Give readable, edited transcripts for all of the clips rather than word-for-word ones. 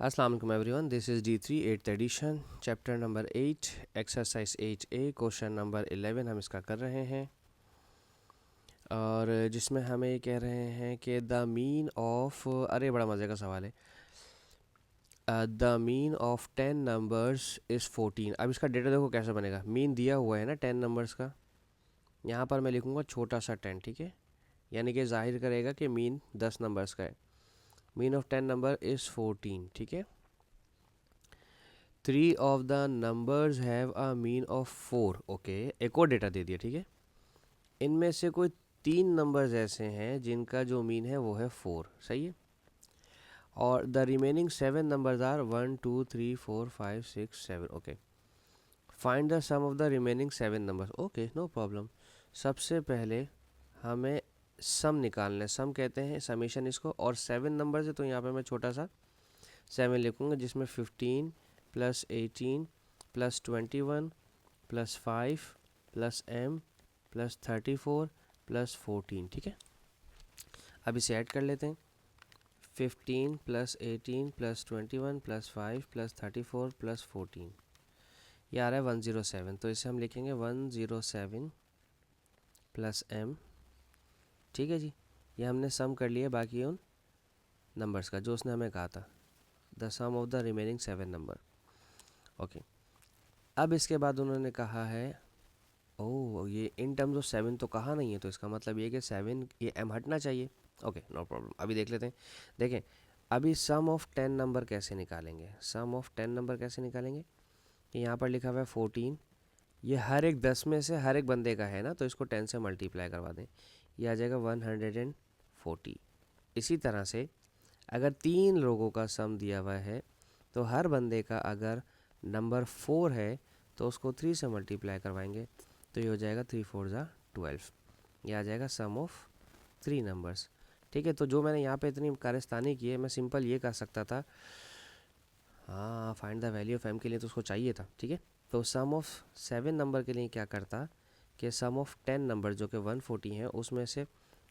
अस्सलाम वालेकुम everyone, this is D3 8th edition, chapter number 8, exercise 8A, question number 11 हम इसका कर रहे हैं। और जिसमें हमें ये कह रहे हैं कि द मीन ऑफ, अरे बड़ा मज़े का सवाल है, the mean of 10 numbers is 14। अब इसका डेटा देखो कैसे बनेगा। मीन दिया हुआ है ना 10 नंबर्स का, यहाँ पर मैं लिखूँगा छोटा सा 10, ठीक है, यानी कि जाहिर करेगा कि मीन 10 नंबर्स का है। मीन ऑफ 10 नंबर इज़ 14, ठीक है। 3 of the numbers have a mean of 4, okay. एक और डेटा दे दिया, ठीक है। इनमें से कोई 3 नंबर्स ऐसे हैं जिनका जो मीन है वो है 4, सही है। और the remaining 7 numbers are 1 2 3 4 5 6 7, okay. Find the sum of the remaining 7 numbers, okay, no problem. सबसे पहले हमें सम निकालना है। सम कहते हैं समेशन इसको, और 7 नंबर्स है तो यहाँ पे मैं छोटा सा 7 लिखूँगा, जिसमें 15 plus 18 plus 21 plus 5 plus m plus 34 plus 14, ठीक है। अब इसे ऐड कर लेते हैं। 15 plus 18 plus 21 plus 5 plus 34 plus 14, ये आ रहा है 107। तो इसे हम लिखेंगे 107 प्लस m, ठीक है जी। ये हमने सम कर लिया बाकी उन नंबर्स का जो उसने हमें कहा था, the sum of the remaining 7 number, okay. अब इसके बाद उन्होंने कहा है, ओह ये इन टर्म्स ऑफ 7 तो कहा नहीं है, तो इसका मतलब ये कि 7 ये m हटना चाहिए, ओके, नो प्रॉब्लम। अभी देख लेते हैं। देखें, अभी सम ऑफ 10 नंबर कैसे निकालेंगे। सम ऑफ 10 नंबर कैसे निकालेंगे कि यहाँ पर लिखा हुआ है 14, ये हर एक 10 में से हर एक बंदे का है ना, तो इसको 10 से मल्टीप्लाई करवा दें, ये आ जाएगा 140। इसी तरह से अगर 3 लोगों का सम दिया हुआ है तो हर बंदे का अगर नंबर 4 है तो उसको 3 से मल्टीप्लाई करवाएंगे, तो ये हो जाएगा 3 4 ज़ा 12, ये आ जाएगा सम ऑफ 3 नंबर्स, ठीक है। तो जो मैंने यहाँ पे इतनी कारस्तानी की है, मैं सिंपल ये कर सकता था, हाँ, find the value of m के लिए तो उसको चाहिए था, ठीक है। तो सम ऑफ 7 नंबर के लिए क्या करता कि सम ऑफ 10 नंबर जो कि 140 है उसमें से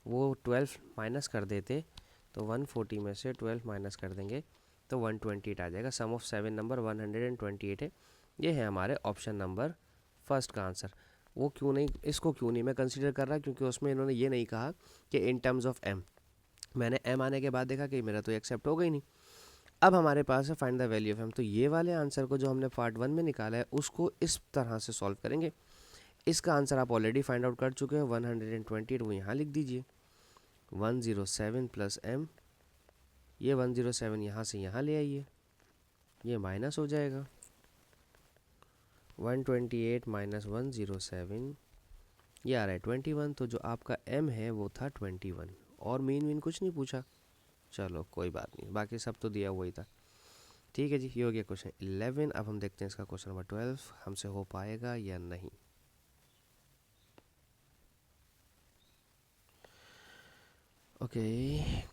वो 12 माइनस कर देते, तो 140 में से 12 माइनस कर देंगे तो 128 आ जाएगा। सम ऑफ 7 नंबर 128 है। ये है हमारे ऑप्शन नंबर फर्स्ट का आंसर। वो क्यों नहीं, इसको क्यों नहीं मैं कंसीडर कर रहा, क्योंकि उसमें इन्होंने ये नहीं कहा कि इन टर्म्स ऑफ m। मैंने m आने के बाद देखा कि मेरा तो एक्सेप्ट हो गई नहीं। अब हमारे पास है find the value of m, तो ये वाले आंसर को जो हमने पार्ट 1 में निकाला है उसको इस तरह से सॉल्व करेंगे। इसका आंसर आप ऑलरेडी फाइंड आउट कर चुके हैं, 128, वो यहाँ लिख दीजिए। 107 प्लस m, ये 107 यहाँ से यहाँ ले आइए, ये माइनस हो जाएगा। 128 माइनस 107, ये आ रहा है 21। तो जो आपका m है वो था 21, और मीन कुछ नहीं पूछा, चलो कोई बात नहीं, बाकी सब तो दिया हुआ ही था, ठीक है जी। ये हो गया क्वेश्चन 11। अब हम देखते हैं इसका क्वेश्चन नंबर 12 हमसे हो पाएगा या नहीं। ओके,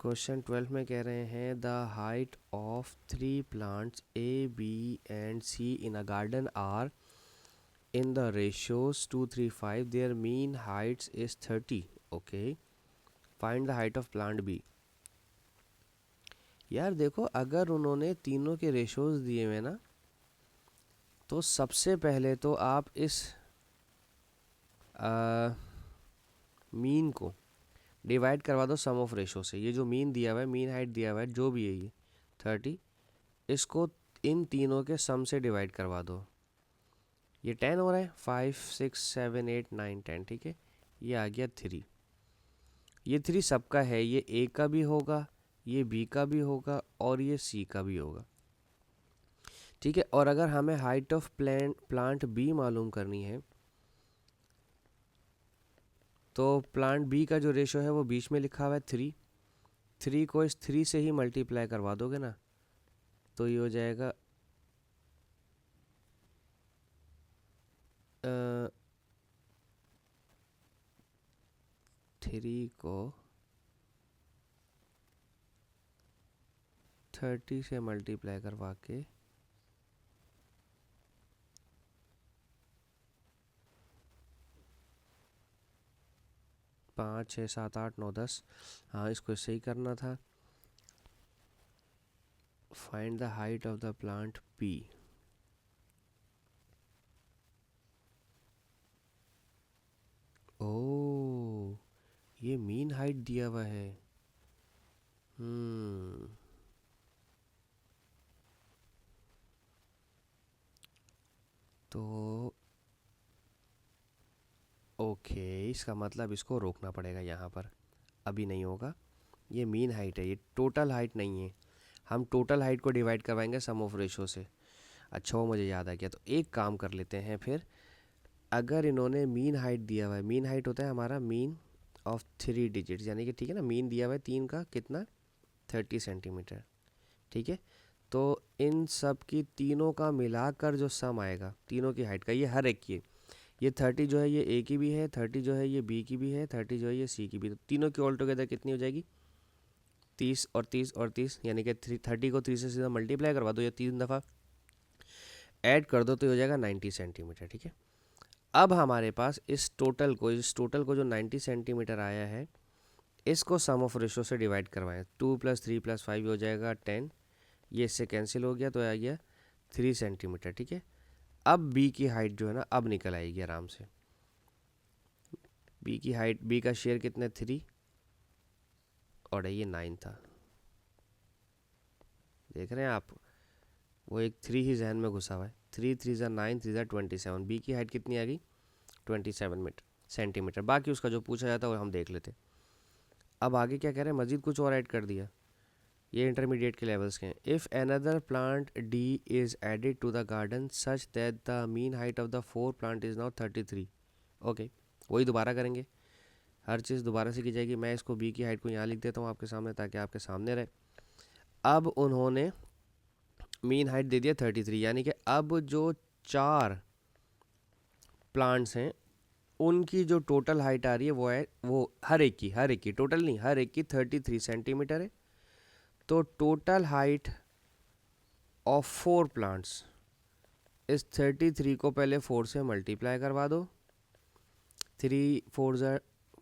क्वेश्चन 12 में कह रहे हैं the height of 3 plants A, B and C in a garden are in the ratios 2 3 5, their mean heights is 30, okay. Find the height of plant B। यार देखो, अगर उन्होंने तीनों के रेशियोज दिए हुए ना, तो सबसे पहले तो आप इस मीन को डिवाइड करवा दो सम ऑफ रेशो से। ये जो मीन दिया हुआ है, मीन हाइट दिया हुआ है जो भी है ये 30, इसको इन तीनों के सम से डिवाइड करवा दो। ये 10 हो रहा है, 5 6 7 8 9 10, ठीक है। ये आ गया 3, ये 3 सबका है, ये ए का भी होगा, ये बी का भी होगा, और ये सी का भी होगा, ठीक है। और अगर हमें हाइट ऑफ प्लांट बी मालूम करनी है, तो प्लांट बी का जो रेशो है वो बीच में लिखा हुआ है 3, 3 को इस 3 से ही मल्टीप्लाई करवा दोगे ना, तो ये हो जाएगा 3 को 30 से मल्टीप्लाई करवा के 5 6 7 8 9 10, हाँ इसको सही करना था। Find the height of the plant P. Oh, ये मीन हाइट दिया हुआ है। तो ओके, इसका मतलब इसको रोकना पड़ेगा यहाँ पर, अभी नहीं होगा। ये मीन हाइट है, ये टोटल हाइट नहीं है। हम टोटल हाइट को डिवाइड करवाएंगे सम ऑफ रेशो से। अच्छा, वो मुझे याद आ गया। तो एक काम कर लेते हैं फिर, अगर इन्होंने मीन हाइट दिया हुआ है, मीन हाइट होता है हमारा मीन ऑफ 3 डिजिट्स, यानी कि ठीक है ना, मीन दिया हुआ है 3 का कितना, 30 सेंटीमीटर। ठीक है, तो इन सब की तीनों का मिलाकर जो सम आएगा तीनों की हाइट का, ये हर एक की, ये 30 जो है ये ए की भी है, 30 जो है ये बी की भी है, 30 जो है ये सी की भी, तो तीनों की ऑल टुगेदर कितनी हो जाएगी, 30 और 30 और 30, यानी कि 30 को 30 से सीधा मल्टीप्लाई करवा दो या 3 दफ़ा ऐड कर दो तो हो जाएगा 90 सेंटीमीटर। ठीक है, अब हमारे पास इस टोटल को जो 90 सेंटीमीटर आया है, इसको सम ऑफ रेशो से डिवाइड करवाएं। 2 + 3 + 5 हो जाएगा 10, ये इससे कैंसिल हो गया तो आ गया 3 सेंटीमीटर। ठीक है, अब बी की हाइट जो है ना, अब निकल आएगी आराम से। बी की हाइट, बी का शेयर कितना, 3 और ये 9 था। देख रहे हैं आप, वो एक 3 ही जहन में घुसा हुआ है। 3 3 ज़ा 9, 3 ज़ा 27। बी की हाइट कितनी आ गई, 27 सेंटीमीटर। बाकी उसका जो पूछा जाता है वो हम देख लेते। अब आगे क्या कह रहे हैं, मजीद कुछ और ऐड कर दिया। ये इंटरमीडिएट के लेवल्स के हैं। If another plant D is added to the garden such that the mean height of the 4 plant is now 33। Okay, वही दोबारा करेंगे, हर चीज़ दोबारा से की जाएगी। मैं इसको बी की हाइट को यहाँ लिख देता हूँ आपके सामने, ताकि आपके सामने रहे। अब उन्होंने मीन हाइट दे दिया 33, यानी कि अब जो 4 प्लांट्स हैं उनकी जो टोटल हाइट आ रही है वो हर एक की टोटल नहीं, हर एक की 33 सेंटीमीटर है। तो टोटल हाइट ऑफ 4 प्लांट्स इस 33 को पहले 4 से मल्टीप्लाई करवा दो। 3 4 ज़ा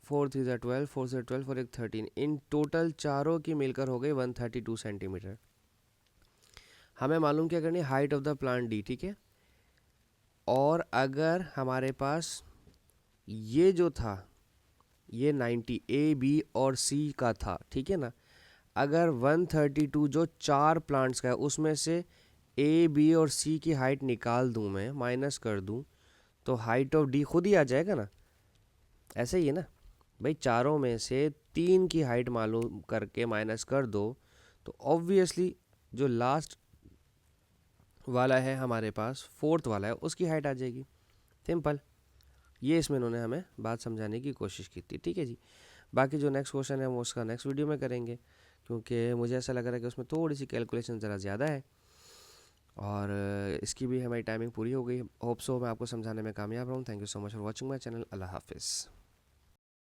4 3 ज़ा 12, 4 से 12 और एक 13, इन टोटल चारों की मिलकर हो गई 132 सेंटीमीटर। हमें मालूम क्या करनी है, height of the plant D. ठीक है, और अगर हमारे पास ये जो था ये 90 ए बी और सी का था, ठीक है ना, अगर 132 जो 4 प्लांट्स का है उसमें से ए बी और सी की हाइट निकाल दूं, मैं माइनस कर दूं, तो हाइट ऑफ डी खुद ही आ जाएगा ना। ऐसे ही है ना भाई, चारों में से 3 की हाइट मालूम करके माइनस कर दो, तो ऑब्वियसली जो लास्ट वाला है हमारे पास, 4th वाला है, उसकी हाइट आ जाएगी। सिंपल, ये इसमें इन्होंने हमें बात समझाने की कोशिश की थी। ठीक है जी, बाकी जो नेक्स्ट क्वेश्चन है वो उसका नेक्स्ट वीडियो में करेंगे, क्योंकि मुझे ऐसा लग रहा है कि उसमें थोड़ी सी कैलकुलेशन ज़रा ज़्यादा है, और इसकी भी हमारी टाइमिंग पूरी हो गई। होप सो मैं आपको समझाने में कामयाब रहूँ। Thank you so much for watching my channel. अल्लाह हाफिज़।